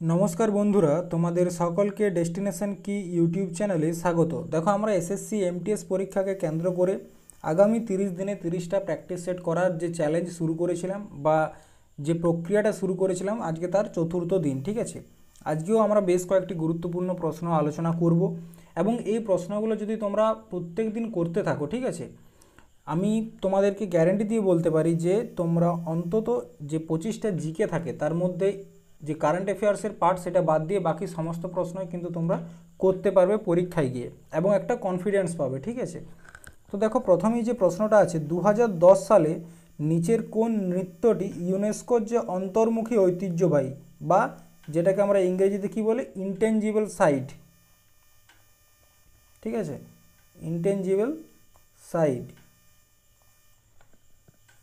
নমস্কার বন্ধুরা, তোমাদের সকলকে ডেস্টিনেশন কি ইউটিউব চ্যানেলে স্বাগত। দেখো, আমরা এসএসসি এমটিএস পরীক্ষাকে কেন্দ্র করে আগামী 30 দিনে 30টা প্র্যাকটিস সেট করার যে চ্যালেঞ্জ শুরু করেছিলাম বা যে প্রক্রিয়াটা শুরু করেছিলাম, আজকে তার চতুর্থ দিন। ঠিক আছে, আজকেও আমরা বেশ কয়েকটি গুরুত্বপূর্ণ প্রশ্ন আলোচনা করব এবং এই প্রশ্নগুলো যদি তোমরা প্রত্যেক দিন করতে থাকো, ঠিক আছে, আমি তোমাদেরকে গ্যারেন্টি দিয়ে বলতে পারি যে তোমরা অন্তত যে 25টা জিকে থাকে তার মধ্যে যে কারেন্ট অ্যাফেয়ার্সের পার্ট সেটা বাদ দিয়ে বাকি সমস্ত প্রশ্নই কিন্তু তোমরা করতে পারবে পরীক্ষায় গিয়ে এবং একটা কনফিডেন্স পাবে। ঠিক আছে, তো দেখো, প্রথমেই যে প্রশ্নটা আছে, 2010 সালে নিচের কোন নৃত্যটি ইউনেস্কোর যে অন্তর্মুখী ঐতিহ্যবাহী বা যেটাকে আমরা ইংরেজিতে কী বলি, ইনটেনজিবল সাইট, ঠিক আছে, ইনটেনজিবল সাইট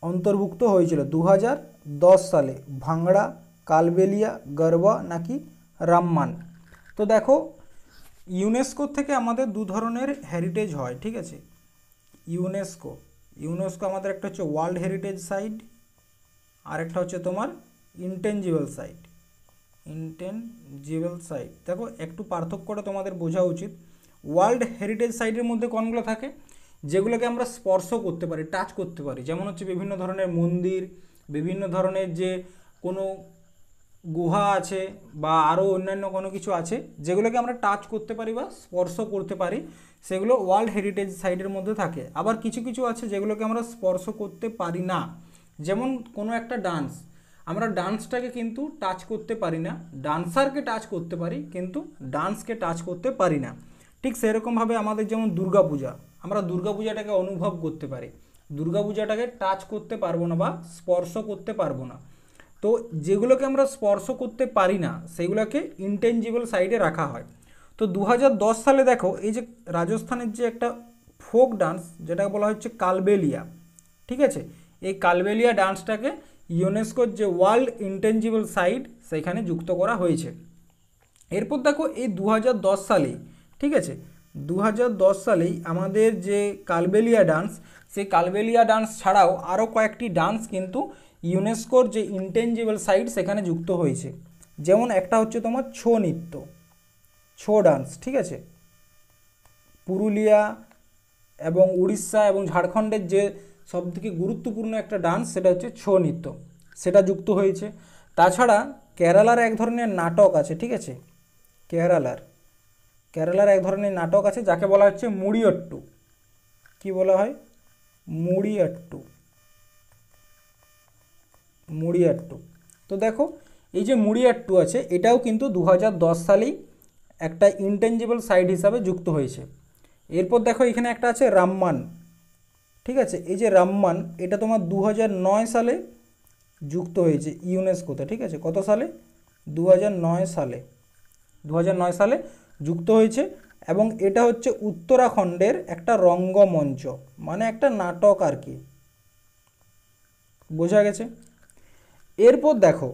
অন্তর্ভুক্ত হয়েছিল 2010 সালে? ভাংড়া, কালবেলিয়া, গরবা নাকি রামমান? তো দেখো, ইউনেস্কো থেকে আমাদের দু ধরনের হেরিটেজ হয়। ঠিক আছে, ইউনেস্কো ইউনেস্কো আমাদের একটা হচ্ছে ওয়ার্ল্ড হেরিটেজ সাইট আর একটা হচ্ছে তোমার ইনটেনজিবল সাইট। ইনটেনজিবল সাইট, দেখো একটু পার্থক্যটা তোমাদের বোঝা উচিত। ওয়ার্ল্ড হেরিটেজ সাইটের মধ্যে কোনগুলো থাকে? যেগুলোকে আমরা স্পর্শ করতে পারি, টাচ করতে পারি, যেমন হচ্ছে বিভিন্ন ধরনের মন্দির, বিভিন্ন ধরনের যে কোনো গুহা আছে বা আরও অন্যান্য কোনো কিছু আছে যেগুলোকে আমরা টাচ করতে পারি বা স্পর্শ করতে পারি, সেগুলো ওয়ার্ল্ড হেরিটেজ সাইটের মধ্যে থাকে। আবার কিছু কিছু আছে যেগুলোকে আমরা স্পর্শ করতে পারি না, যেমন কোনো একটা ডান্স, আমরা ডান্সটাকে কিন্তু টাচ করতে পারি না, ডান্সারকে টাচ করতে পারি কিন্তু ডান্সকে টাচ করতে পারি না। ঠিক সেরকমভাবে আমাদের যেমন দুর্গাপূজা, আমরা দুর্গাপূজাটাকে অনুভব করতে পারি, দুর্গাপূজাটাকে টাচ করতে পারবো না বা স্পর্শ করতে পারবো না। তো যেগুলোকে আমরা স্পর্শ করতে পারি না সেগুলোকে ইনটেনজিবল সাইডে রাখা হয়। তো 2010 সালে দেখো, এই যে রাজস্থানের যে একটা ফোক ডান্স যেটা বলা হচ্ছে কালবেলিয়া, ঠিক আছে, এই কালবেলিয়া ডান্সটাকে ইউনেস্কোর যে ওয়ার্ল্ড ইনটেনজিবল সাইট সেখানে যুক্ত করা হয়েছে। এরপর দেখো, এই 2010 সালেই, ঠিক আছে, 2010 সালেই আমাদের যে কালবেলিয়া ডান্স, সেই কালবেলিয়া ডান্স ছাড়াও আরও কয়েকটি ডান্স কিন্তু ইউনেস্কোর যে ইনটেনজিবল সাইট সেখানে যুক্ত হয়েছে। যেমন একটা হচ্ছে তোমার ছৌ নৃত্য, ছৌ ডান্স, ঠিক আছে, পুরুলিয়া এবং উড়িষ্যা এবং ঝাড়খণ্ডের যে সবথেকে গুরুত্বপূর্ণ একটা ডান্স সেটা হচ্ছে ছৌ নৃত্য, সেটা যুক্ত হয়েছে। তাছাড়া কেরালার এক ধরনের নাটক আছে, ঠিক আছে, কেরালার এক ধরনের নাটক আছে যাকে বলা হচ্ছে মুড়িয়ট্টু। কি বলা হয়? মুড়িয়ট্টু। তো দেখো, এই যে মুড়িয়াট্টু আছে এটাও কিন্তু 2010 সালেই একটা ইনটেনজিবল সাইট হিসাবে যুক্ত হয়েছে। এরপর দেখো, এখানে একটা আছে রামমান, ঠিক আছে, এই যে রামমান এটা তোমার 2009 সালে যুক্ত হয়েছে ইউনেস্কোতে। ঠিক আছে, কত সালে? 2009 সালে, 2009 সালে যুক্ত হয়েছে এবং এটা হচ্ছে উত্তরাখণ্ডের একটা রঙ্গমঞ্চ, মানে একটা নাটক আর কি, বোঝা গেছে? এরপর দেখো,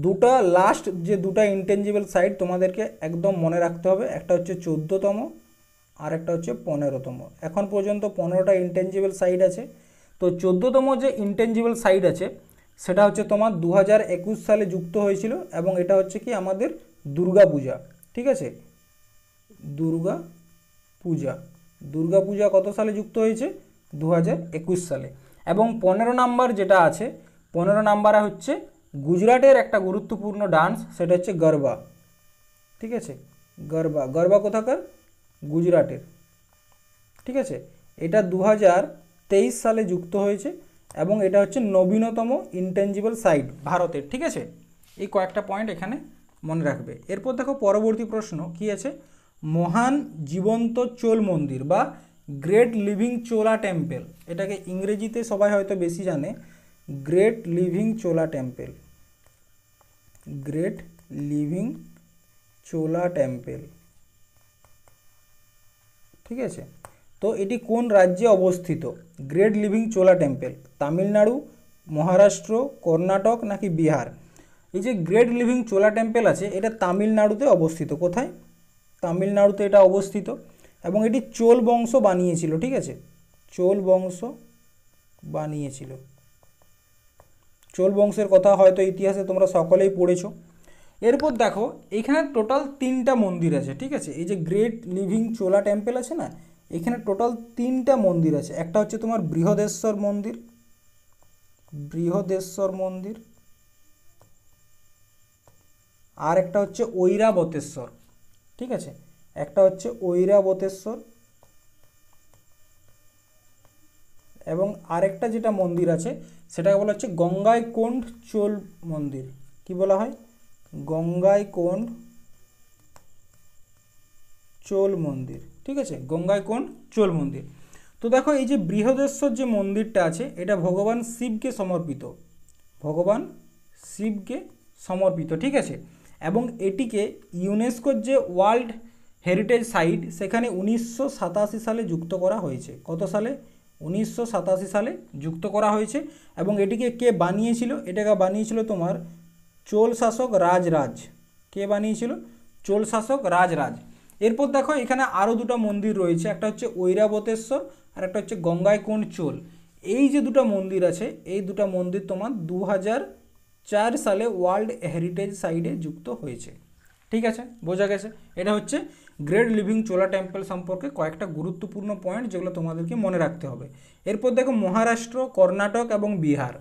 দুটা লাস্ট যে দুটা ইনটেনজিবল সাইট তোমাদেরকে একদম মনে রাখতে হবে, একটা হচ্ছে 14তম আর একটা হচ্ছে 15তম। এখন পর্যন্ত 15টা ইনটেনজিবল সাইট আছে। তো 14তম যে ইনটেনজিবল সাইট আছে সেটা হচ্ছে তোমার 2021 সালে যুক্ত হয়েছিল এবং এটা হচ্ছে কি আমাদের দুর্গা পূজা। ঠিক আছে, দুর্গা পূজা কত সালে যুক্ত হয়েছে? 2021 সালে। এবং 15 নাম্বার যেটা আছে, 15 নাম্বারে হচ্ছে গুজরাটের একটা গুরুত্বপূর্ণ ডান্স, সেটা হচ্ছে গরবা। ঠিক আছে, গরবা কোথাকার? গুজরাটের। ঠিক আছে, এটা 2023 সালে যুক্ত হয়েছে এবং এটা হচ্ছে নবীনতম ইনটেনজিবল সাইট ভারতের। ঠিক আছে, এই কয়েকটা পয়েন্ট এখানে মনে রাখবে। এরপর দেখো, পরবর্তী প্রশ্ন কি আছে, মহান জীবন্ত চোল মন্দির বা গ্রেট লিভিং চোলা টেম্পল, এটাকে ইংরেজিতে সবাই হয়তো বেশি জানে, গ্রেট লিভিং চোলা টেম্পল, গ্রেট লিভিং চোলা টেম্পল। ঠিক আছে, তো এটি কোন রাজ্যে অবস্থিত? গ্রেট লিভিং চোলা টেম্পল, তামিলনাড়ু, মহারাষ্ট্র, কর্ণাটক নাকি বিহার? এই যে গ্রেট লিভিং চোলা টেম্পল আছে এটা তামিলনাড়ুতে অবস্থিত। কোথায়? তামিলনাড়ুতে এটা অবস্থিত এবং এটি চোল বংশ বানিয়েছিল। ঠিক আছে, চোল বংশ বানিয়েছিল। চোল বংশের কথা হয়তো ইতিহাসে তোমরা সকলেই পড়েছো। এরপর দেখো এখানে টোটাল 3টা মন্দির আছে, ঠিক আছে। এই যে গ্রেট লিভিং চোলা টেম্পল আছে না, এখানে টোটাল 3টা মন্দির আছে। একটা হচ্ছে তোমার বৃহদেশ্বর মন্দির, বৃহদেশ্বর মন্দির, আর একটা হচ্ছে ঐরাবতেশ্বর, ঠিক আছে। একটা হচ্ছে ঐরাবতেশ্বর, এবং আরেকটা যেটা মন্দির আছে সেটাকে বলা হচ্ছে গঙ্গাইকোন্ড চোল মন্দির। কি বলা হয়? গঙ্গাইকোন্ড চোল মন্দির, ঠিক আছে, গঙ্গাইকোন্ড চোল মন্দির। তো দেখো এই যে বৃহদেশ্বর যে মন্দিরটা আছে এটা ভগবান শিবকে সমর্পিত, ভগবান শিবকে সমর্পিত, ঠিক আছে। এবং এটিকে ইউনেস্কোর যে ওয়ার্ল্ড হেরিটেজ সাইট সেখানে 1987 সালে যুক্ত করা হয়েছে। কত সালে? 1987 সালে যুক্ত করা হয়েছে। এবং এটিকে কে বানিয়েছিল? এটাকে বানিয়েছিল তোমার চোল শাসক রাজরাজ। কে বানিয়েছিল? চোল শাসক রাজরাজ। এরপর দেখো এখানে আরও দুটো মন্দির রয়েছে, একটা হচ্ছে ঐরাবতেশ্বর আর একটা হচ্ছে গঙ্গাইকোন্ড চোল। এই যে দুটো মন্দির আছে এই দুটো মন্দির তোমার 2004 সালে ওয়ার্ল্ড হেরিটেজ সাইটে যুক্ত হয়েছে, ঠিক আছে, বোঝা গেছে। এটা হচ্ছে গ্রেট লিভিং চোলা টেম্পল সম্পর্কে কয়েকটা গুরুত্বপূর্ণ পয়েন্ট যেগুলো তোমাদেরকে মনে রাখতে হবে। এরপর দেখো মহারাষ্ট্র, কর্ণাটক এবং বিহার,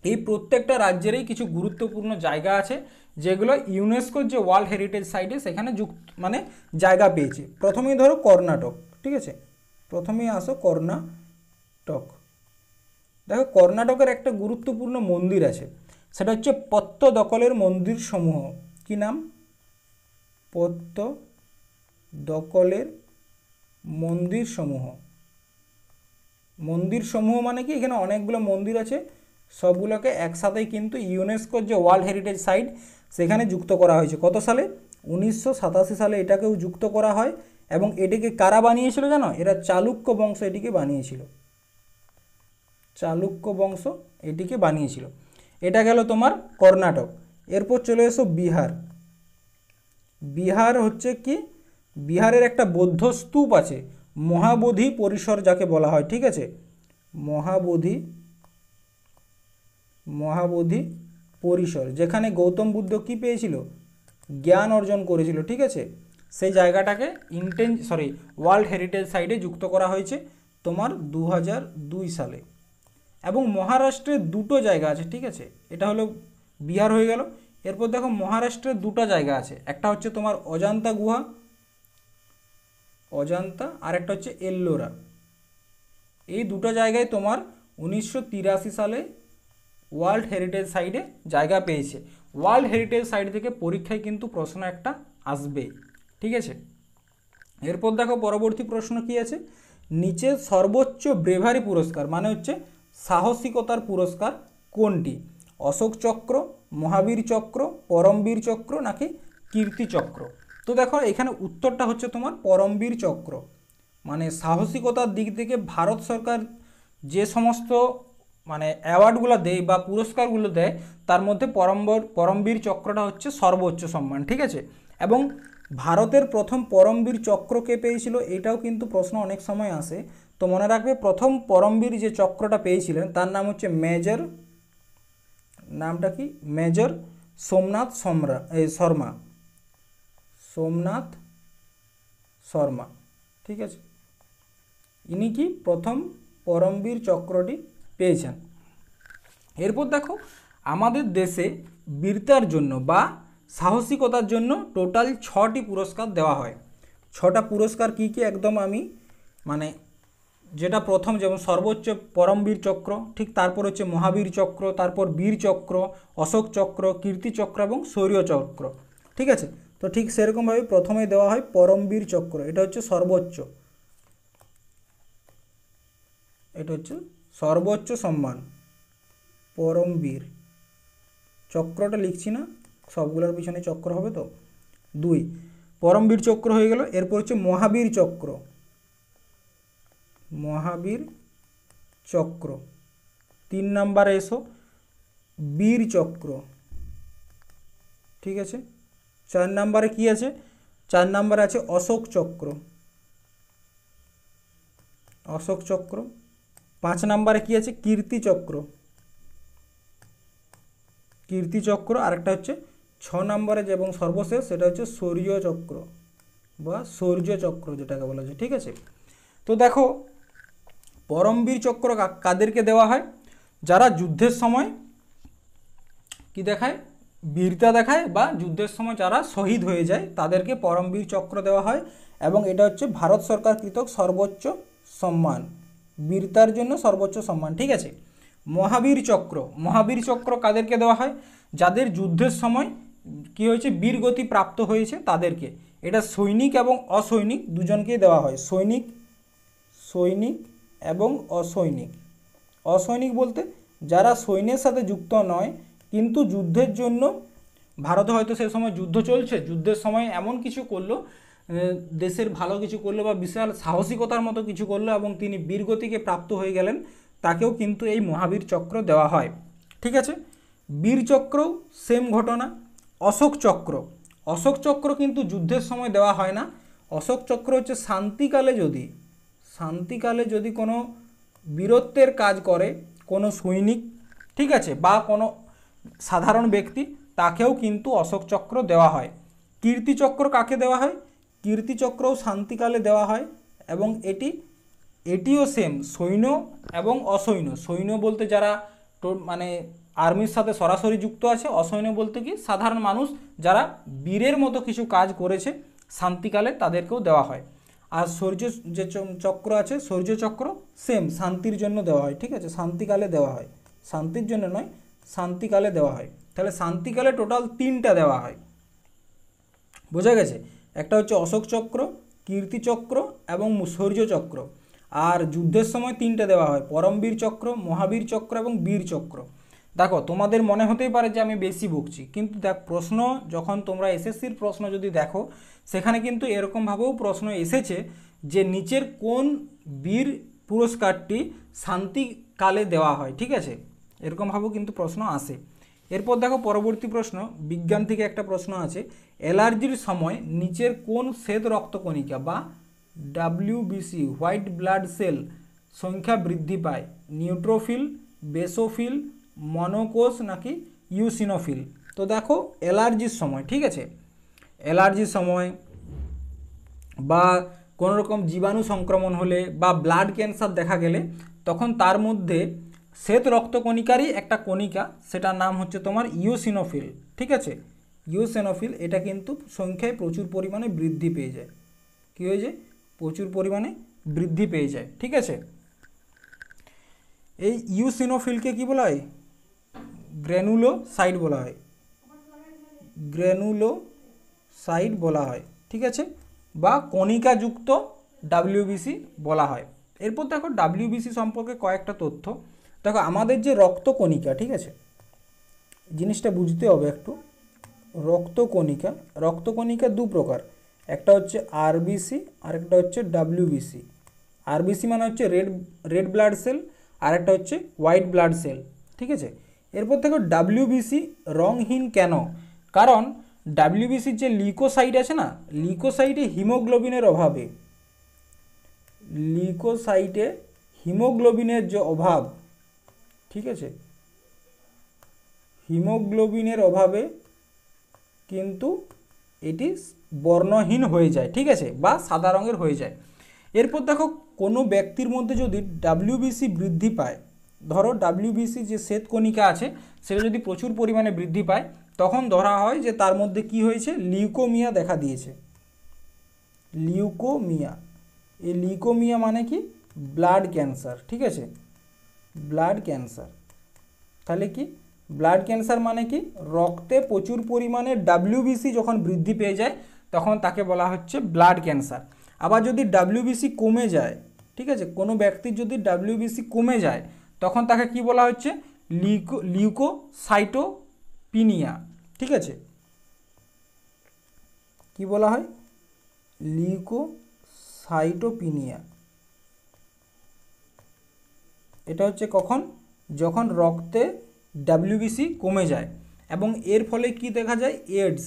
এই প্রত্যেকটা রাজ্যেরই কিছু গুরুত্বপূর্ণ জায়গা আছে যেগুলো ইউনেস্কোর যে ওয়ার্ল্ড হেরিটেজ সাইটে সেখানে মানে জায়গা পেয়েছে। প্রথমেই ধরো কর্ণাটক, ঠিক আছে, প্রথমেই আসো কর্ণাটক। দেখো কর্ণাটকের একটা গুরুত্বপূর্ণ মন্দির আছে, সেটা হচ্ছে পত্তদকলের মন্দির সমূহ। কি নাম? পত্তদকলের মন্দির সমূহ। মন্দির সমূহ মানে কি? এখানে অনেকগুলো মন্দির আছে, সবগুলোকে একসাথেই কিন্তু ইউনেস্কোর যে ওয়ার্ল্ড হেরিটেজ সাইট সেখানে যুক্ত করা হয়েছে। কত সালে? 1987 সালে এটাকেও যুক্ত করা হয়। এবং এটিকে কারা বানিয়েছিল জানো? এরা চালুক্য বংশ এটিকে বানিয়েছিল, চালুক্য বংশ এটিকে বানিয়েছিল। এটা গেল তোমার কর্ণাটক। এরপর চলে এসো বিহার। বিহার হচ্ছে কি? বিহারের একটা বৌদ্ধ স্তূপ আছে, মহাবোধি পরিসর যাকে বলা হয়, ঠিক আছে, মহাবোধি পরিসর, যেখানে গৌতম বুদ্ধ কি পেয়েছিল? জ্ঞান অর্জন করেছিল, ঠিক আছে। সেই জায়গাটাকে ওয়ার্ল্ড হেরিটেজ সাইটে যুক্ত করা হয়েছে তোমার 2002 সালে। এবং মহারাষ্ট্রের দুটো জায়গা আছে, ঠিক আছে, এটা হলো বিহার হয়ে গেল। এরপর দেখো মহারাষ্ট্রের দুটো জায়গা আছে, একটা হচ্ছে তোমার অজান্তা গুহা, অজান্তা, আর একটা হচ্ছে এল্লোরা। এই দুটো জায়গায় তোমার 1983 সালে ওয়ার্ল্ড হেরিটেজ সাইটে জায়গা পেয়েছে। ওয়ার্ল্ড হেরিটেজ সাইট থেকে পরীক্ষায় কিন্তু প্রশ্ন একটা আসবে, ঠিক আছে। এরপর দেখো পরবর্তী প্রশ্ন কি আছে, নিচে সর্বোচ্চ ব্রেভারি পুরস্কার মানে হচ্ছে সাহসিকতার পুরস্কার কোনটি? অশোক চক্র, মহাবীর চক্র, পরমবীর চক্র নাকি কীর্তি চক্র? তো দেখো এখানে উত্তরটা হচ্ছে তোমার পরমবীর চক্র। মানে সাহসিকতার দিক থেকে ভারত সরকার যে সমস্ত মানে অ্যাওয়ার্ডগুলো দেয় বা পুরস্কারগুলো দেয় তার মধ্যে পরমবীর চক্রটা হচ্ছে সর্বোচ্চ সম্মান, ঠিক আছে। এবং ভারতের প্রথম পরমবীর চক্র কে পেয়েছিল এটাও কিন্তু প্রশ্ন অনেক সময় আসে। তো মনে রাখবে প্রথম পরমবীর যে চক্রটা পেয়েছিলেন তার নাম হচ্ছে মেজর, নামটা কি? মেজর সোমনাথ শর্মা, সোমনাথ শর্মা, ঠিক আছে। ইনি কি প্রথম পরমবীর চক্রটি পেয়েছেন। এরপর দেখো আমাদের দেশে বীরতার জন্য বা সাহসিকতার জন্য টোটাল 6টি পুরস্কার দেওয়া হয়। 6টা পুরস্কার কি কি একদম আমি মানে যেটা প্রথম যেমন সর্বোচ্চ পরমবীর চক্র, ঠিক তারপর হচ্ছে মহাবীর চক্র, তারপর বীর চক্র, অশোক চক্র, কীর্তি চক্র এবং শৌর্য চক্র, ঠিক আছে। তো ঠিক সেরকমভাবে প্রথমে দেওয়া হয় পরমবীর চক্র, এটা হচ্ছে সর্বোচ্চ, এটা হচ্ছে সর্বোচ্চ সম্মান পরমবীর। চক্রটা লিখছি না, সবগুলোর পিছনে চক্র হবে তো। 2 পরমবীর চক্র হয়ে গেল। এরপর হচ্ছে মহাবীর চক্র, মহাবীর চক্র। 3 নম্বরে এসো বীর চক্র, ঠিক আছে। 4 নম্বরে কি আছে? 4 নম্বরে আছে অশোক চক্র, অশোক চক্র। 5 নম্বরে কি আছে? কীর্তি চক্র, কীর্তি চক্র। আরেকটা হচ্ছে নম্বরে যে এবং সর্বশেষ সেটা হচ্ছে শৌর্যচক্র বা শৌর্যচক্র যেটাকে বলা যায়। ঠিক আছে, তো দেখো পরমবীর চক্র কাদেরকে দেওয়া হয়? যারা যুদ্ধের সময় কি দেখায়, বীরতা দেখায় বা যুদ্ধের সময় যারা শহীদ হয়ে যায় তাদেরকে পরমবীর চক্র দেওয়া হয়। এবং এটা হচ্ছে ভারত সরকার কৃতক সর্বোচ্চ সম্মান, বীরতার জন্য সর্বোচ্চ সম্মান। ঠিক আছে, মহাবীর চক্র, মহাবীর চক্র কাদেরকে দেওয়া হয়? যাদের যুদ্ধের সময় কি হয়েছে, বীরগতি প্রাপ্ত হয়েছে তাদেরকে। এটা সৈনিক এবং অসৈনিক দুজনকেই দেওয়া হয়। সৈনিক সৈনিক এবং অসৈনিক। অসৈনিক বলতে যারা সৈন্যের সাথে যুক্ত নয় কিন্তু যুদ্ধের জন্য, ভারতে হয়তো সে সময় যুদ্ধ চলছে, যুদ্ধের সময় এমন কিছু করলো, দেশের ভালো কিছু করলো বা বিশাল সাহসিকতার মতো কিছু করলো এবং তিনি বীরগতিকে প্রাপ্ত হয়ে গেলেন, তাকেও কিন্তু এই মহাবীর চক্র দেওয়া হয়। ঠিক আছে, বীর চক্রও সেম ঘটনা। অশোক চক্র, অশোক চক্র কিন্তু যুদ্ধের সময় দেওয়া হয় না। অশোক চক্র হচ্ছে শান্তিকালে যদি কোনো বীরত্বের কাজ করে কোনো সৈনিক, ঠিক আছে, বা কোনো সাধারণ ব্যক্তি, তাকেও কিন্তু অশোক চক্র দেওয়া হয়। কীর্তিচক্র কাকে দেওয়া হয়? কীর্তিচক্রও শান্তিকালে দেওয়া হয় এবং এটিও সেম, সৈন্য এবং অসৈন্য। সৈন্য বলতে যারা মানে আর্মির সাথে সরাসরি যুক্ত আছে, অসৈন্য বলতে কি সাধারণ মানুষ যারা বীরের মতো কিছু কাজ করেছে শান্তিকালে, তাদেরকেও দেওয়া হয়। আর শৌর্য যে চক্র আছে, শৌর্য চক্র সেম শান্তির জন্য দেওয়া হয়। ঠিক আছে, শান্তিকালে দেওয়া হয়, শান্তির জন্য নয়, শান্তিকালে দেওয়া হয়। তাহলে শান্তিকালে টোটাল 3টা দেওয়া হয়, বোঝা গেছে? একটা হচ্ছে অশোক চক্র, কীর্তিচক্র এবং শৌর্য চক্র। আর যুদ্ধের সময় 3টে দেওয়া হয়, পরমবীর চক্র, মহাবীর চক্র এবং বীর চক্র। দেখো তোমাদের মনে হতেই পারে যে আমি বেশি বকছি, কিন্তু দেখ প্রশ্ন যখন তোমরা এসএসসির প্রশ্ন যদি দেখো, সেখানে কিন্তু এরকমভাবেও প্রশ্ন এসেছে যে নিচের কোন বীর পুরস্কারটি শান্তিকালে দেওয়া হয়। ঠিক আছে, এরকমভাবেও কিন্তু প্রশ্ন আসে। এরপর দেখো পরবর্তী প্রশ্ন, বিজ্ঞান থেকে একটা প্রশ্ন আছে, অ্যালার্জির সময় নিচের কোন শ্বেত রক্তকণিকা বা ডাব্লিউবিসি হোয়াইট ব্লাড সেল সংখ্যা বৃদ্ধি পায়? নিউট্রোফিল, বেসোফিল, মনোকোষ নাকি ইউসিনোফিল? তো দেখো অ্যালার্জির সময়, ঠিক আছে, অ্যালার্জির সময় বা কোনো রকম জীবাণু সংক্রমণ হলে বা ব্লাড ক্যান্সার দেখা গেলে, তখন তার মধ্যে শ্বেত রক্তকণিকারই একটা কণিকা, সেটার নাম হচ্ছে তোমার ইওসিনোফিল। ঠিক আছে, ইওসিনোফিল, এটা কিন্তু সংখ্যায় প্রচুর পরিমাণে বৃদ্ধি পেয়ে যায়। কী হয়ে যায়? প্রচুর পরিমাণে বৃদ্ধি পেয়ে যায়। ঠিক আছে, এই ইওসিনোফিলকে কি বলা হয়? গ্র্যানুলোসাইট বলা হয়, গ্র্যানুলোসাইট বলা হয়। ঠিক আছে, বা কণিকাযুক্ত ডাব্লিউবিসি বলা হয়। এরপর দেখো ডাব্লিউবিসি সম্পর্কে কয়েকটা তথ্য। দেখো আমাদের যে রক্তকণিকা, ঠিক আছে, জিনিসটা বুঝতে হবে একটু। রক্তকণিকা দু প্রকার, একটা হচ্ছে আরবিসি আর একটা হচ্ছে ডাব্লিউবিসি। আরবিসি মানে হচ্ছে রেড ব্লাড সেল, আর একটা হচ্ছে হোয়াইট ব্লাড সেল। ঠিক আছে, এরপর দেখো ডাব্লিউবিসি রংহীন কেন? কারণ ডাব্লিউবিসির যে লিউকোসাইট আছে না, লিউকোসাইটে হিমোগ্লোবিনের যে অভাব, ঠিক আছে, হিমোগ্লোবিনের অভাবে কিন্তু এটি বর্ণহীন হয়ে যায়। ঠিক আছে, বা সাদা রঙের হয়ে যায়। এরপর দেখো কোনো ব্যক্তির মধ্যে যদি ডাব্লিউবিসি বৃদ্ধি পায়, ধরো ডাব্লিউবিসি যে শ্বেতকণিকা আছে সেটা যদি প্রচুর পরিমাণে বৃদ্ধি পায়, তখন ধরা হয় যে তার মধ্যে কি হয়েছে, লিউকোমিয়া দেখা দিয়েছে। লিউকোমিয়া, এই লিউকোমিয়া মানে কি? Blood cancer. ঠিক আছে, ব্লাড ক্যান্সার। তাহলে কি ব্লাড ক্যান্সার মানে কি? রক্তে প্রচুর পরিমাণে ডাব্লিউবিসি যখন বৃদ্ধি পেয়ে যায় তখন তাকে বলা হচ্ছে ব্লাড ক্যান্সার। আবার যদি ডাব্লিউবিসি কমে যায়, ঠিক আছে, কোনো ব্যক্তির যদি ডাব্লিউবিসি কমে যায় তখন তাকে কি বলা হচ্ছে? লিউকোসাইটোপিনিয়া। ঠিক আছে, কি বলা হয়? লিউকোসাইটোপিনিয়া। এটা হচ্ছে কখন? যখন রক্তে ডাব্লিউবিসি কমে যায়। এবং এর ফলে কি দেখা যায়? এইডস,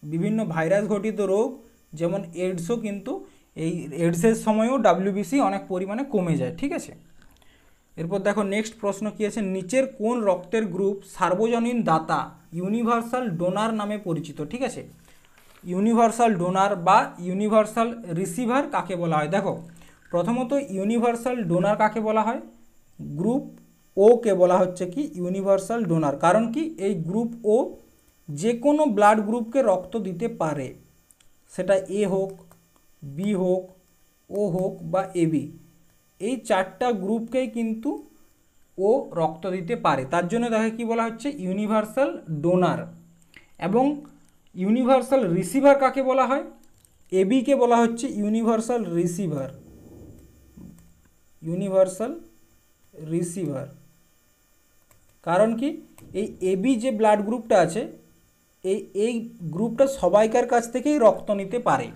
বিভিন্ন ভাইরাস ঘটিত রোগ যেমন এইডসও কিন্তু এই এইডসের সময়ও ডাব্লিউবিসি অনেক পরিমাণে কমে যায়। ঠিক আছে, এরপর দেখো নেক্সট প্রশ্ন কি আছে, নিচের কোন রক্তের গ্রুপ সার্বজনীন দাতা ইউনিভার্সাল ডোনার নামে পরিচিত, ঠিক আছে। ইউনিভার্সাল ডোনার বা ইউনিভার্সাল রিসিভার কাকে বলা হয়? দেখো, প্রথমত ইউনিভার্সাল ডোনার কাকে বলা হয়? গ্রুপ ও কে বলা হচ্ছে কি ইউনিভার্সাল ডোনার। কারণ কি, এই গ্রুপ ও যে কোনো ব্লাড গ্রুপকে রক্ত দিতে পারে, সেটা এ হোক, বি হোক, ও হোক বা এবি, এই চারটা গ্রুপকেই কিন্তু ও রক্ত দিতে পারে। তার জন্য তাকে কি বলা হচ্ছে? Universal donor. এবং ইউনিভার্সাল রিসিভার কাকে বলা হয়? এবিকে বলা হচ্ছে ইউনিভার্সাল রিসিভার। ইউনিভার্সাল রিসিভার কারণ কি, এই এবি যে ব্লাড গ্রুপটা আছে, এই গ্রুপটা সবাইকার কাছ থেকেই রক্ত নিতে পারে।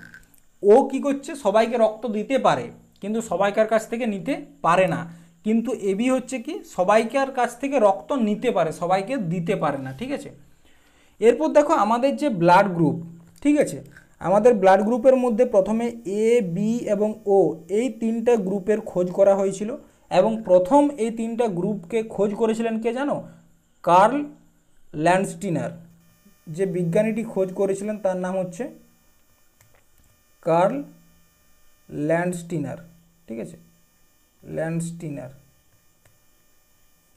ও কি করছে? সবাইকে রক্ত দিতে পারে, কিন্তু সবাইকার কাছ থেকে নিতে পারে না। কিন্তু এবি হচ্ছে কি, সবাইকার কাছ থেকে রক্ত নিতে পারে, সবাইকে দিতে পারে না, ঠিক আছে। এরপর দেখো আমাদের যে ব্লাড গ্রুপ, ঠিক আছে, আমাদের ব্লাড গ্রুপের মধ্যে প্রথমে এ, বি এবং ও, এই তিনটা গ্রুপের খোঁজ করা হয়েছিল। এবং প্রথম এই তিনটা গ্রুপকে খোঁজ করেছিলেন কে জানো? কার্ল ল্যান্ডস্টিনার। যে বিজ্ঞানীটি খোঁজ করেছিলেন তার নাম হচ্ছে কার্ল ল্যান্ডস্টিনার, ঠিক আছে, ল্যান্ডস্টিনার।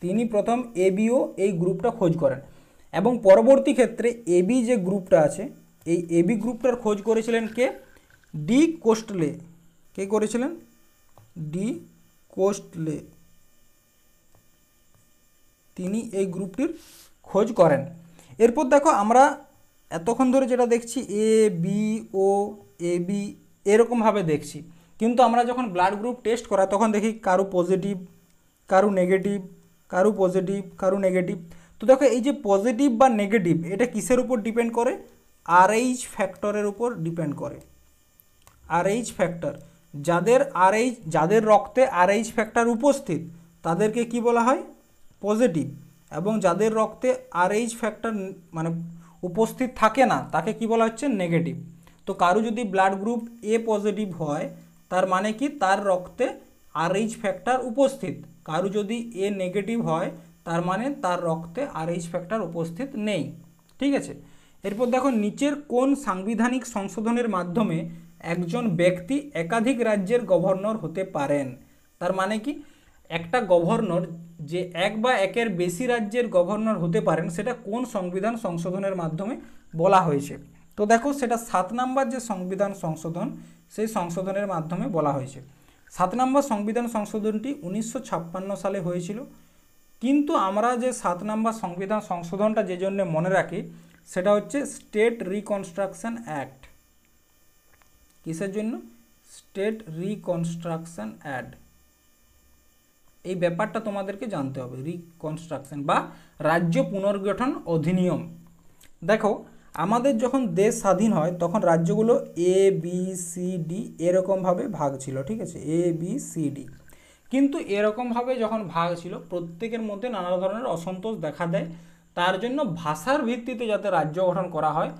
তিনি প্রথম এবিও এই গ্রুপটা খোঁজ করেন। এবং পরবর্তী ক্ষেত্রে এবি যে গ্রুপটা আছে, এই এবি গ্রুপটার খোঁজ করেছিলেন কে? ডি কোস্টলে। কে করেছিলেন? ডি কোস্টলে। তিনি এই গ্রুপটির খোঁজ করেন। এরপর দেখো, আমরা এতক্ষণ ধরে যেটা দেখছি এ, বি, ও, এ, বি এরকমভাবে দেখছি, কিন্তু আমরা যখন ব্লাড গ্রুপ টেস্ট করা তখন দেখি কারো পজিটিভ, কারো নেগেটিভ, কারো পজিটিভ, কারো নেগেটিভ। তো দেখো, এই যে পজিটিভ বা নেগেটিভ, এটা কিসের উপর ডিপেন্ড করে? আরএইচ ফ্যাক্টরের উপর ডিপেন্ড করে। আরএইচ ফ্যাক্টর, যাদের রক্তে আরএইচ ফ্যাক্টর উপস্থিত তাদেরকে কি বলা হয়? পজিটিভ। এবং যাদের রক্তে আরএইচ ফ্যাক্টর মানে উপস্থিত থাকে না তাকে কি বলা হচ্ছে? নেগেটিভ। তো কারো যদি ব্লাড গ্রুপ এ পজিটিভ হয়, তার মানে কি তার রক্তে আরএইচ ফ্যাক্টর উপস্থিত। কারো যদি এ নেগেটিভ হয়, তার মানে তার রক্তে আরএইচ ফ্যাক্টর উপস্থিত নেই, ঠিক আছে। এরপর দেখো, নিচের কোন সাংবিধানিক সংশোধনের মাধ্যমে একজন ব্যক্তি একাধিক রাজ্যের গভর্নর হতে পারেন? তার মানে কি, একটা গভর্নর যে এক বা একের বেশি রাজ্যের গভর্নর হতে পারেন, সেটা কোন সংবিধান সংশোধনের মাধ্যমে বলা হয়েছে? তো দেখো, সেটা 7 নম্বর যে সংবিধান সংশোধন, সেই সংশোধনের মাধ্যমে বলা হয়েছে। 7 নম্বর সংবিধান সংশোধনটি 1956 সালে হয়েছিল। কিন্তু আমরা যে 7 নম্বর সংবিধান সংশোধনটা যে জন্য মনে রাখি, সেটা হচ্ছে স্টেট রিকনস্ট্রাকশন অ্যাক্ট। কিসের জন্য? State reconstruction act. এই ব্যাপারটা তোমাদেরকে জানতে হবে, রিকনস্ট্রাকশন বা রাজ্য পুনর্গঠন অধিনিয়ম। দেখো, আমাদের যখন দেশ স্বাধীন হয় তখন রাজ্যগুলো এ, বি, সি, ডি এরকমভাবে ভাগ ছিল, ঠিক আছে, এ, বি, সি, ডি। কিন্তু এরকমভাবে যখন ভাগ ছিল, প্রত্যেকের মধ্যে নানা ধরনের অসন্তোষ দেখা দেয়। তার জন্য ভাষার ভিত্তিতে যাতে রাজ্য গঠন করা হয়,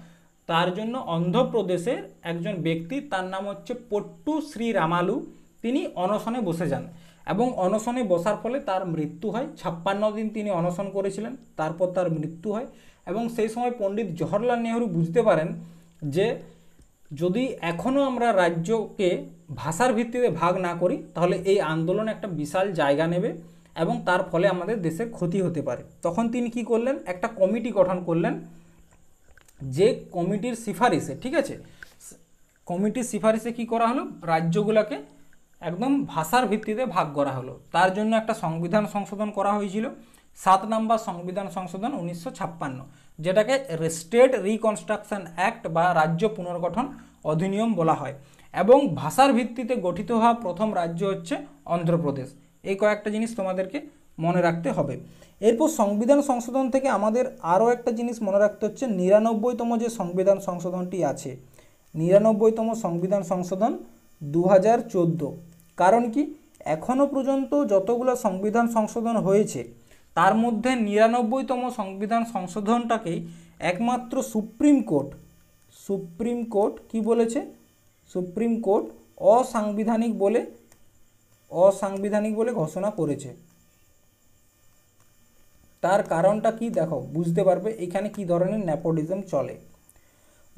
তার জন্য অন্ধ্রপ্রদেশের একজন ব্যক্তি, তার নাম হচ্ছে পট্টু শ্রী রামালু, তিনি অনশনে বসে যান। এবং অনশনে বসার ফলে তার মৃত্যু হয়। 56 দিন তিনি অনশন করেছিলেন, তারপর তার মৃত্যু হয়। এবং সেই সময় পণ্ডিত জওহরলাল নেহরু বুঝতে পারেন যে যদি এখনও আমরা রাজ্যকে ভাষার ভিত্তিতে ভাগ না করি, তাহলে এই আন্দোলন একটা বিশাল জায়গা নেবে এবং তার ফলে আমাদের দেশের ক্ষতি হতে পারে। তখন তিনি কি করলেন? একটা কমিটি গঠন করলেন, যে কমিটির সিফারিশে, ঠিক আছে, কমিটির সিফারিশে কি করা হলো? রাজ্যগুলোকে একদম ভাষার ভিত্তিতে ভাগ করা হলো। তার জন্য একটা সংবিধান সংশোধন করা হয়েছিল, 7 নম্বর সংবিধান সংশোধন 1956, যেটাকে স্টেট রিকনস্ট্রাকশন অ্যাক্ট বা রাজ্য পুনর্গঠন অধিনিয়ম বলা হয়। এবং ভাষার ভিত্তিতে গঠিত হওয়া প্রথম রাজ্য হচ্ছে অন্ধ্রপ্রদেশ। এই কয়েকটা জিনিস তোমাদেরকে মনে রাখতে হবে। এরপর সংবিধান সংশোধন থেকে আমাদের আরও একটা জিনিস মনে রাখতে হচ্ছে, 99তম যে সংবিধান সংশোধনটি আছে, 99তম সংবিধান সংশোধন 2014। কারণ কি, এখনও পর্যন্ত যতগুলো সংবিধান সংশোধন হয়েছে তার মধ্যে 99তম সংবিধান সংশোধনটাকেই একমাত্র সুপ্রিম কোর্ট কি বলেছে? সুপ্রিম কোর্ট অসাংবিধানিক বলে ঘোষণা করেছে। তার কারণটা কি দেখো, বুঝতে পারবে এখানে কি ধরনের নেপোটিজম চলে।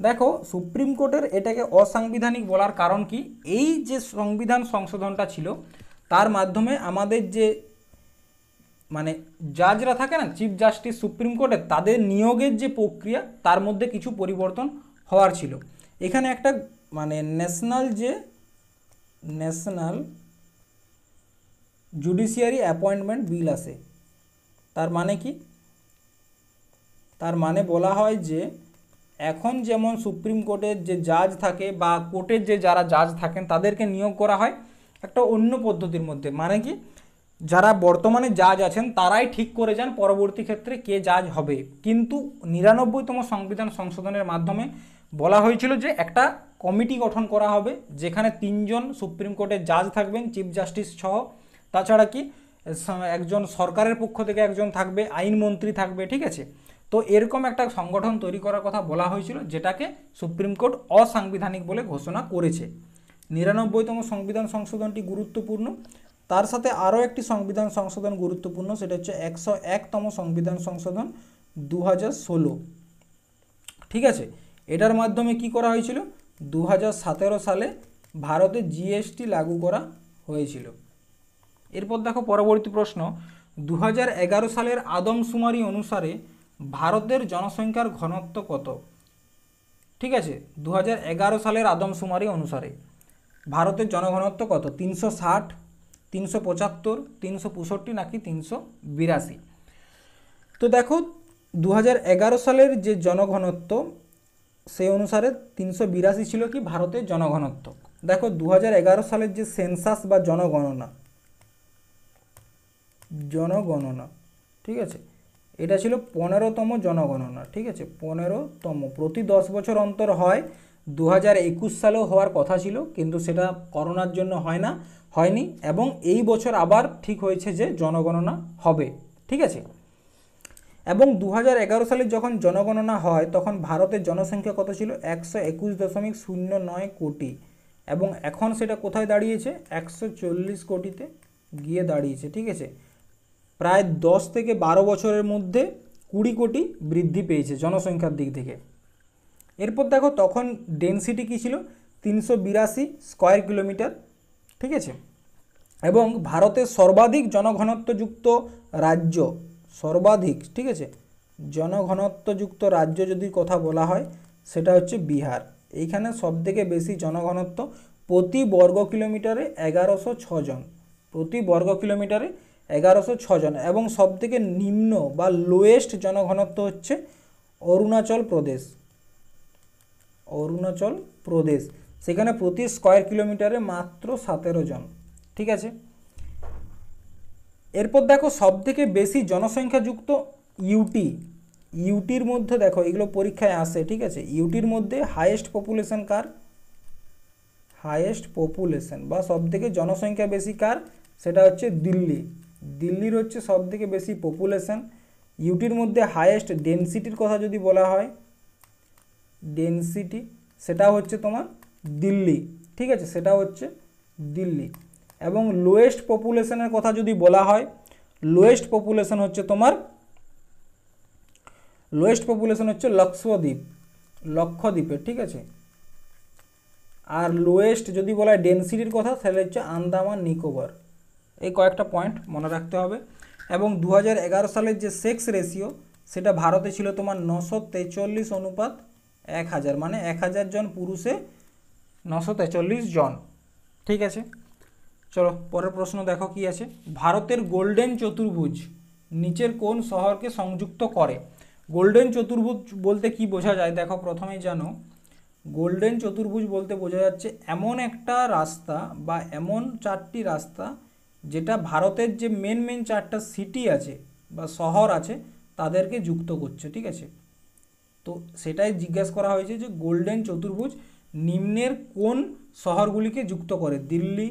দেখো সুপ্রিম কোর্টের এটাকে অসাংবিধানিক বলার কারণ কি, এই যে সংবিধান সংশোধনটা ছিল তার মাধ্যমে আমাদের যে মানে জাজরা থাকে না, চিফ জাস্টিস সুপ্রিম কোর্টের, তাদের নিয়োগের যে প্রক্রিয়া তার মধ্যে কিছু পরিবর্তন হওয়ার ছিল। এখানে একটা মানে ন্যাশনাল জুডিশিয়ারি অ্যাপয়েন্টমেন্ট বিল আসে। তার মানে কি, তার মানে বলা হয় যে এখন যেমন সুপ্রিম কোর্টের যে জাজ থাকে বা কোর্টের যে যারা জাজ থাকেন তাদেরকে নিয়োগ করা হয় একটা অন্য পদ্ধতির মধ্যে। মানে কি, যারা বর্তমানে জাজ আছেন তারাই ঠিক করে যান পরবর্তী ক্ষেত্রে কে জাজ হবে। কিন্তু 99তম সংবিধান সংশোধনের মাধ্যমে বলা হয়েছিল যে একটা কমিটি গঠন করা হবে যেখানে 3জন সুপ্রিম কোর্টের জাজ থাকবেন, চিফ জাস্টিস সহ। তাছাড়া কি একজন সরকারের পক্ষ থেকে একজন থাকবে, আইনমন্ত্রী থাকবে, ঠিক আছে। তো এরকম একটা সংগঠন তৈরি করার কথা বলা হয়েছিল, যেটাকে সুপ্রিম কোর্ট অসাংবিধানিক বলে ঘোষণা করেছে। 99তম সংবিধান সংশোধনটি গুরুত্বপূর্ণ। তার সাথে আরও একটি সংবিধান সংশোধন গুরুত্বপূর্ণ, সেটা হচ্ছে 101তম সংবিধান সংশোধন 2016, ঠিক আছে। এটার মাধ্যমে কি করা হয়েছিল, 2017 সালে ভারতে জিএসটি লাগু করা হয়েছিল। এরপর দেখো পরবর্তী প্রশ্ন, 2011 সালের আদমশুমারি অনুসারে ভারতের জনসংখ্যার ঘনত্ব কত? ঠিক আছে, 2011 সালের আদমশুমারি অনুসারে ভারতের জনঘনত্ব কত? 360, 375, 365 নাকি 382? তো দেখো 2011 সালের যে জনঘনত্ব সেই অনুসারে 382 ছিল কি ভারতের জনঘনত্ব। দেখো 2011 সালের যে সেন্সাস বা জনগণনা, ঠিক আছে, এটা ছিল 15তম জনগণনা, ঠিক আছে, 15তম। প্রতি 10 বছর অন্তর হয়। 2021 সালেও হওয়ার কথা ছিল, কিন্তু সেটা করোনার জন্য হয়নি, এবং এই বছর আবার ঠিক হয়েছে যে জনগণনা হবে, ঠিক আছে। এবং 2011 সালে যখন জনগণনা হয় তখন ভারতের জনসংখ্যা কত ছিল? 121.09 কোটি, এবং এখন সেটা কোথায় দাঁড়িয়েছে? 140 কোটিতে গিয়ে দাঁড়িয়েছে, ঠিক আছে। প্রায় 10 থেকে 12 বছরের মধ্যে 20 কোটি বৃদ্ধি পেয়েছে জনসংখ্যার দিক থেকে। এরপর দেখো তখন ডেনসিটি কী ছিল? 382 স্কয়ার কিলোমিটার, ঠিক আছে। এবং ভারতের সর্বাধিক জনঘনত্বযুক্ত রাজ্য, সর্বাধিক, ঠিক আছে, জনঘনত্বযুক্ত রাজ্য যদি কথা বলা হয় সেটা হচ্ছে বিহার। এইখানে সবথেকে বেশি জনঘনত্ব, প্রতি বর্গ কিলোমিটারে 1106 জন, প্রতি বর্গ কিলোমিটারে 1106 জন। এবং সবথেকে নিম্ন বা লোয়েস্ট জনঘনত্ব হচ্ছে অরুণাচল প্রদেশ, সেখানে প্রতি স্কয়ার কিলোমিটারে মাত্র 17 জন, ঠিক আছে। এরপর দেখো সবথেকে বেশি জনসংখ্যাযুক্ত ইউটির মধ্যে দেখো এগুলো পরীক্ষায় আসে, ঠিক আছে। ইউটির মধ্যে হাইয়েস্ট পপুলেশন কার? হাইয়েস্ট পপুলেশন বা সবথেকে জনসংখ্যা বেশি কার? সেটা হচ্ছে দিল্লির হচ্ছে সবথেকে বেশি পপুলেশন। ইউটির মধ্যে হাইয়েস্ট ডেনসিটির কথা যদি বলা হয়, ডেনসিটি সেটা হচ্ছে তোমার দিল্লি, ঠিক আছে, সেটা হচ্ছে দিল্লি। এবং লোয়েস্ট পপুলেশনের কথা যদি বলা হয়, লোয়েস্ট পপুলেশন হচ্ছে লক্ষদ্বীপের, ঠিক আছে। আর লোয়েস্ট যদি বলা হয় ডেনসিটির কথা, তাহলে হচ্ছে আন্দামান নিকোবর। এই কয়েকটা পয়েন্ট মনে রাখতে হবে। এবং 2011 সালের যে সেক্স রেশিও, সেটা ভারতে ছিল তোমার 943:1000, মানে 1000 জন পুরুষে 943 জন, ঠিক আছে। চলো পরের প্রশ্ন দেখো কি আছে। ভারতের গোল্ডেন চতুর্ভুজ নিচের কোন শহরকে সংযুক্ত করে? গোল্ডেন চতুর্ভুজ বলতে কি বোঝা যায়? দেখো প্রথমেই জানো, গোল্ডেন চতুর্ভুজ বলতে বোঝা যাচ্ছে এমন একটা রাস্তা বা এমন 4টি রাস্তা যেটা ভারতের যে মেন 4টা সিটি আছে বা শহর আছে তাদেরকে যুক্ত করছে, ঠিক আছে। তো সেটাই জিজ্ঞাসা করা হয়েছে যে গোল্ডেন চতুর্ভুজ নিম্নের কোন শহরগুলিকে যুক্ত করে? দিল্লি,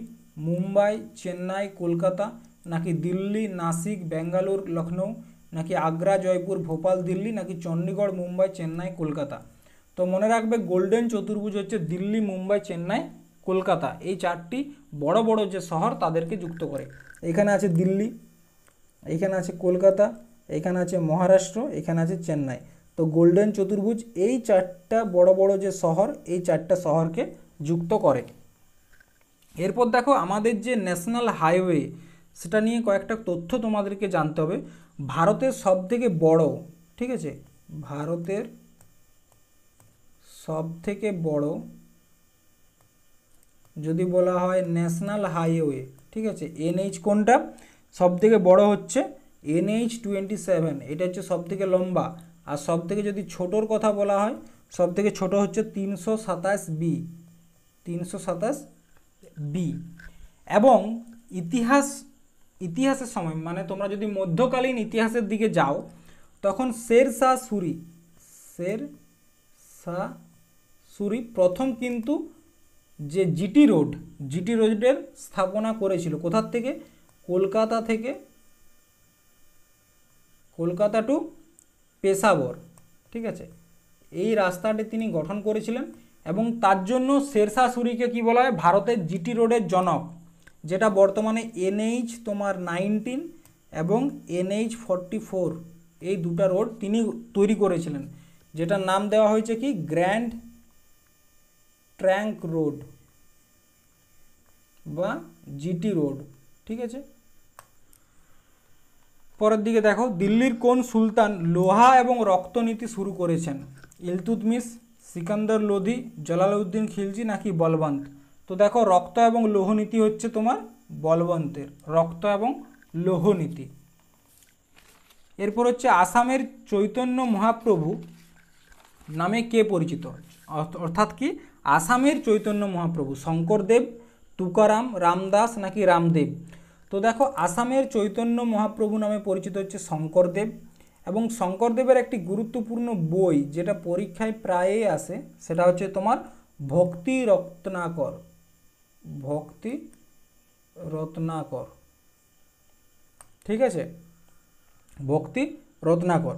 মুম্বাই, চেন্নাই, কলকাতা, নাকি দিল্লি, নাসিক, বেঙ্গালুরু, লখনৌ, নাকি আগ্রা, জয়পুর, ভোপাল, দিল্লি, নাকি চণ্ডীগড়, মুম্বাই, চেন্নাই, কলকাতা? তো মনে রাখবে গোল্ডেন চতুর্ভুজ হচ্ছে দিল্লি, মুম্বাই, চেন্নাই, কলকাতা, এই 4টি বড় বড় যে শহর তাদেরকে যুক্ত করে। এখানে আছে দিল্লি, এখানে আছে কলকাতা, এখানে আছে মহারাষ্ট্র, এখানে আছে চেন্নাই। তো গোল্ডেন চতুর্ভুজ এই চারটা বড় বড় যে শহর, এই চারটা শহরকে যুক্ত করে। এরপর দেখো আমাদের যে ন্যাশনাল হাইওয়ে, সেটা নিয়ে কয়েকটা তথ্য তোমাদেরকে জানতে হবে। ভারতের সবথেকে বড়, ঠিক আছে, ভারতের সবথেকে বড় যদি বলা হয় ন্যাশনাল হাইওয়ে, ঠিক আছে, এনএইচ কোনটা? সবথেকে বড় হচ্ছে NH-27, এটা হচ্ছে সবথেকে লম্বা। আর সবথেকে যদি ছোটোর কথা বলা হয়, সবথেকে ছোট হচ্ছে 327B, 327B। এবং ইতিহাসের সময়, মানে তোমরা যদি মধ্যকালীন ইতিহাসের দিকে যাও, তখন শের শাহ সুরি প্রথম কিন্তু যে জিটি রোডের স্থাপনা করেছিল। কোথার থেকে? কলকাতা টু পেশাওয়ার, ঠিক আছে, এই রাস্তাটি তিনি গঠন করেছিলেন। এবং তার জন্য শের শাহ সুরিকে কী বলা হয়? ভারতের জিটি রোডের জনক, যেটা বর্তমানে NH তোমার 19 এবং NH-44, এই দুটা রোড তিনি তৈরি করেছিলেন, যেটার নাম দেওয়া হয়েছে কি? গ্র্যান্ড ট্রাঙ্ক রোড বা জিটি রোড, ঠিক আছে। পরের দিকে দেখো, দিল্লির কোন সুলতান লোহা এবং রক্তনীতি শুরু করেছেন? ইলতুৎমিশ, সিকান্দার লোধি, জালালউদ্দিন খিলজি নাকি বলবন্ত? তো দেখো, রক্ত এবং লৌহনীতি হচ্ছে তোমার বলবন্তের, রক্ত এবং লৌহনীতি। এরপর হচ্ছে আসামের চৈতন্য মহাপ্রভু নামে কে পরিচিত? অর্থাৎ কি আসামের চৈতন্য মহাপ্রভু? শঙ্করদেব, তুকারাম, রামদাস নাকি রামদেব? তো দেখো, আসামের চৈতন্য মহাপ্রভু নামে পরিচিত হচ্ছে শঙ্করদেব। এবং শঙ্করদেবের একটি গুরুত্বপূর্ণ বই যেটা পরীক্ষায় প্রায়ই আসে, সেটা হচ্ছে তোমার ভক্তি রত্নাকর, ঠিক আছে, ভক্তি রত্নাকর।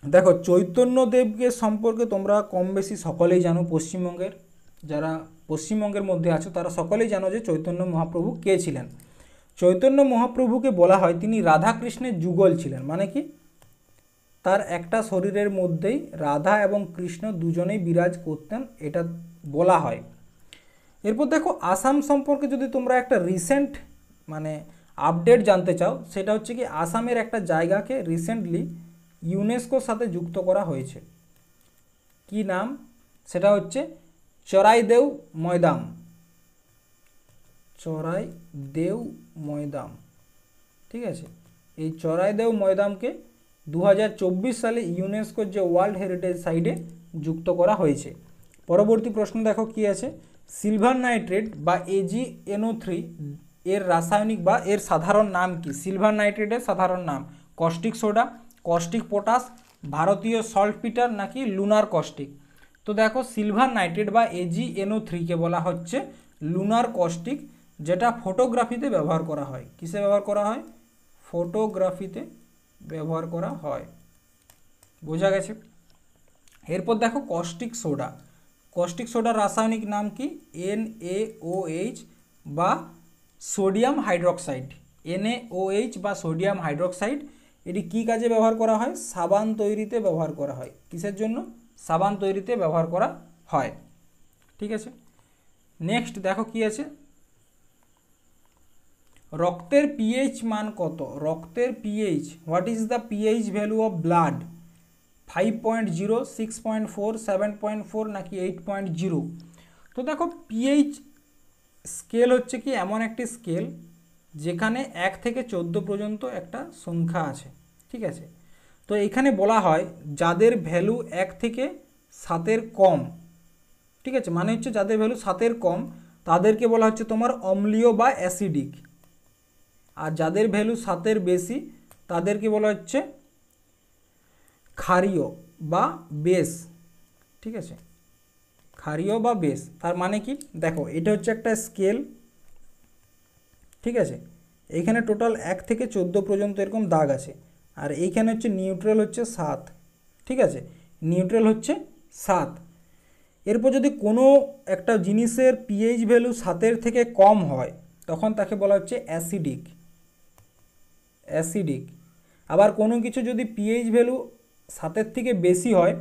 দেখো, চৈতন্যদেবকে সম্পর্কে তোমরা কম বেশি সকলেই জানো। যারা পশ্চিমবঙ্গের মধ্যে আছো তারা সকলেই জানো যে চৈতন্য মহাপ্রভু কে ছিলেন। চৈতন্য মহাপ্রভুকে বলা হয় তিনি রাধাকৃষ্ণের যুগল ছিলেন। মানে কি? তার একটা শরীরের মধ্যেই রাধা এবং কৃষ্ণ দুজনেই বিরাজ করতেন, এটা বলা হয়। এরপর দেখো, আসাম সম্পর্কে যদি তোমরা একটা রিসেন্ট মানে আপডেট জানতে চাও, সেটা হচ্ছে কি আসামের একটা জায়গাকে রিসেন্টলি ইউনেস্কোর সাথে যুক্ত করা হয়েছে। কি নাম? সেটা হচ্ছে চরাইদেউ ময়দাম, ঠিক আছে। এই চরাইদেউ ময়দামকে 2024 সালে ইউনেস্কোর যে ওয়ার্ল্ড হেরিটেজ সাইটে যুক্ত করা হয়েছে। পরবর্তী প্রশ্ন দেখো কি আছে। সিলভার নাইট্রেট বা AgNO3 এর রাসায়নিক বা এর সাধারণ নাম কি? সিলভার নাইট্রেটের সাধারণ নাম কস্টিক সোডা, কস্টিক পটাশ, ভারতীয় সল্টপিটার নাকি লুনার কস্টিক? তো দেখো, সিলভার নাইট্রেট বা AgNO3 কে বলা হচ্ছে লুনার কস্টিক, যেটা ফটোগ্রাফিতে ব্যবহার করা হয়। কিসে ব্যবহার করা হয়? ফটোগ্রাফিতে ব্যবহার করা হয়। বোঝা গেছে? এরপর দেখো, কস্টিক সোডার রাসায়নিক নাম কি? NaOH বা সোডিয়াম হাইড্রক্সাইড। NaOH বা সোডিয়াম হাইড্রক্সাইড, এটি কী কাজে ব্যবহার করা হয়? সাবান তৈরিতে ব্যবহার করা হয়। কিসের জন্য? সাবান তৈরিতে ব্যবহার করা হয়, ঠিক আছে। নেক্সট দেখো কি আছে। রক্তের pH মান কত? রক্তের pH, what is the pH value of blood? 5.0, 6.4, 7.4 নাকি 8.0? তো দেখো, pH স্কেল হচ্ছে কি এমন একটি স্কেল যেখানে 1 থেকে 14 পর্যন্ত একটা সংখ্যা আছে, ঠিক আছে। তো এখানে বলা হয় যাদের ভ্যালু 1 থেকে 7-এর কম, ঠিক আছে, মানে হচ্ছে যাদের ভ্যালু 7-এর কম তাদেরকে বলা হচ্ছে তোমার অম্লীয় বা অ্যাসিডিক। আর যাদের ভ্যালু 7-এর বেশি তাদেরকে বলা হচ্ছে ক্ষারীয় বা বেস, ঠিক আছে, ক্ষারীয় বা বেস। তার মানে কি? দেখো, এটা হচ্ছে একটা স্কেল, ঠিক আছে। এইখানে টোটাল 1 থেকে 14 পর্যন্ত এরকম দাগ আছে। আর এইখানে হচ্ছে নিউট্রাল হচ্ছে 7, ঠিক আছে, নিউট্রাল হচ্ছে 7। এরপর যদি কোনো একটা জিনিসের pH ভ্যালু 7-এর থেকে কম হয় তখন তাকে বলা হচ্ছে অ্যাসিডিক, অ্যাসিডিক। আবার কোনো কিছু যদি পিএইচ ভ্যালু 7-এর থেকে বেশি হয়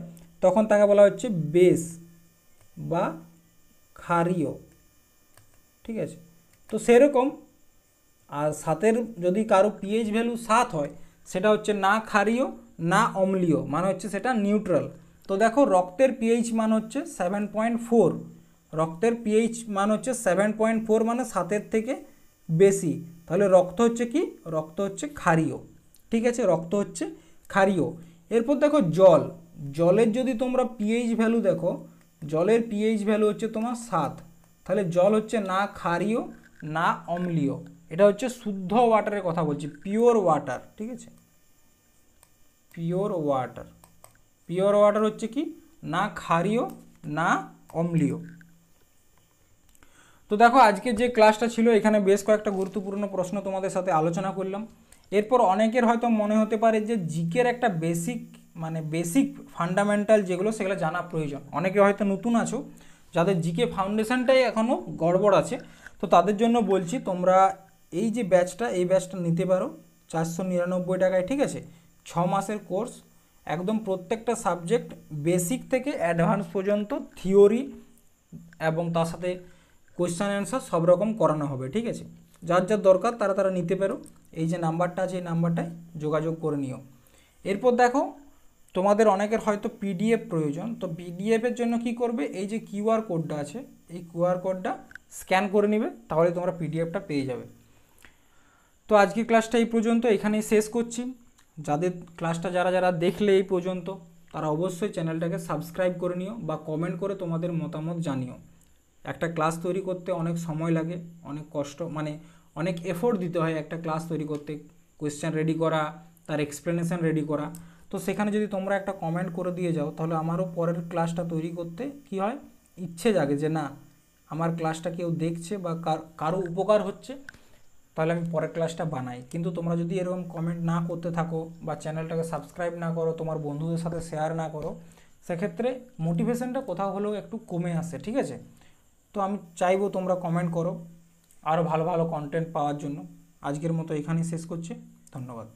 তখন তাকে বলা হচ্ছে বেস বা ক্ষারীয়, ঠিক আছে। তো সেরকম আর 7-এর যদি কারো পিএইচ ভ্যালু 7 হয় সেটা হচ্ছে না ক্ষারীয় না অম্লীয়, মানে হচ্ছে সেটা নিউট্রাল। তো দেখো রক্তের পিএইচ মান হচ্ছে 7.4, রক্তের পিএইচ মান হচ্ছে 7.4 মানে 7-এর থেকে বেশি, তাহলে রক্ত হচ্ছে কি, রক্ত হচ্ছে ক্ষারীয়, ঠিক আছে, রক্ত হচ্ছে ক্ষারীয়। এরপর দেখো জল, জলের যদি তোমরা পিএইচ ভ্যালু দেখো, জলের পিএইচ ভ্যালু হচ্ছে তোমার 7, তাহলে জল হচ্ছে না ক্ষারীয় না অম্লীয়। এটা হচ্ছে শুদ্ধ ওয়াটারের কথা বলছি, পিওর ওয়াটার, ঠিক আছে, পিওর ওয়াটার। পিওর ওয়াটার হচ্ছে কি না ক্ষারীয় না অম্লীয়। তো দেখো আজকে যে ক্লাসটা ছিল এখানে বেশ কয়েকটা গুরুত্বপূর্ণ প্রশ্ন তোমাদের সাথে আলোচনা করলাম। এরপর অনেকের হয়তো মনে হতে পারে যে জিকের একটা বেসিক ফান্ডামেন্টাল যেগুলো সেগুলো জানা প্রয়োজন। অনেকে হয়তো নতুন আছো যাদের জিকে ফাউন্ডেশনটাই এখনও গড়বড় আছে, তো তাদের জন্য বলছি তোমরা এই যে ব্যাচটা এই ব্যাচটা নিতে পারো 499 টাকায়, ঠিক আছে, 6 মাসের কোর্স, একদম প্রত্যেকটা সাবজেক্ট বেসিক থেকে অ্যাডভান্স পর্যন্ত থিওরি এবং তার সাথে কোয়েশ্চেন অ্যান্সার সব রকম করানো হবে, ঠিক আছে। যার যার দরকার তারা তারা নিতে পারো, এই যে নাম্বারটা আছে এই নাম্বারটায় যোগাযোগ করে নিও। এরপর দেখো তোমাদের অনেকের হয়তো পিডিএফ প্রয়োজন, তো পিডিএফের জন্য কি করবে, এই যে কিউআর কোডটা আছে এই কিউআর কোডটা স্ক্যান করে নেবে, তাহলে তোমরা পিডিএফটা পেয়ে যাবে। তো আজকের ক্লাসটা এই পর্যন্ত এখানেই শেষ করছি। যাদের ক্লাসটা যারা যারা দেখলে এই পর্যন্ত তারা অবশ্যই চ্যানেলটাকে সাবস্ক্রাইব করে নিও বা কমেন্ট করে তোমাদের মতামত জানিও। একটা ক্লাস তৈরি করতে অনেক সময় লাগে, অনেক কষ্ট, মানে অনেক এফোর্ট দিতে হয় একটা ক্লাস তৈরি করতে, কোয়েশ্চেন রেডি করা, তার এক্সপ্লেনেশন রেডি করা। তো সেখানে যদি তোমরা একটা কমেন্ট করে দিয়ে যাও তাহলে আমারও পরের ক্লাসটা তৈরি করতে কি হয়, ইচ্ছে জাগে যে না আমার ক্লাসটা কেউ দেখছে বা কারো উপকার হচ্ছে, তাহলে আমি পরের ক্লাসটা বানাই। কিন্তু তোমরা যদি এরকম কমেন্ট না করতে থাকো বা চ্যানেলটাকে সাবস্ক্রাইব না করো, তোমার বন্ধুদের সাথে শেয়ার না করো, সেক্ষেত্রে মোটিভেশনটা কোথাও হলেও একটু কমে আসে, ঠিক আছে। তো আমি চাইবো তোমরা কমেন্ট করো আরও ভালো ভালো কন্টেন্ট পাওয়ার জন্য। আজকের মতো এখানেই শেষ করছি, ধন্যবাদ।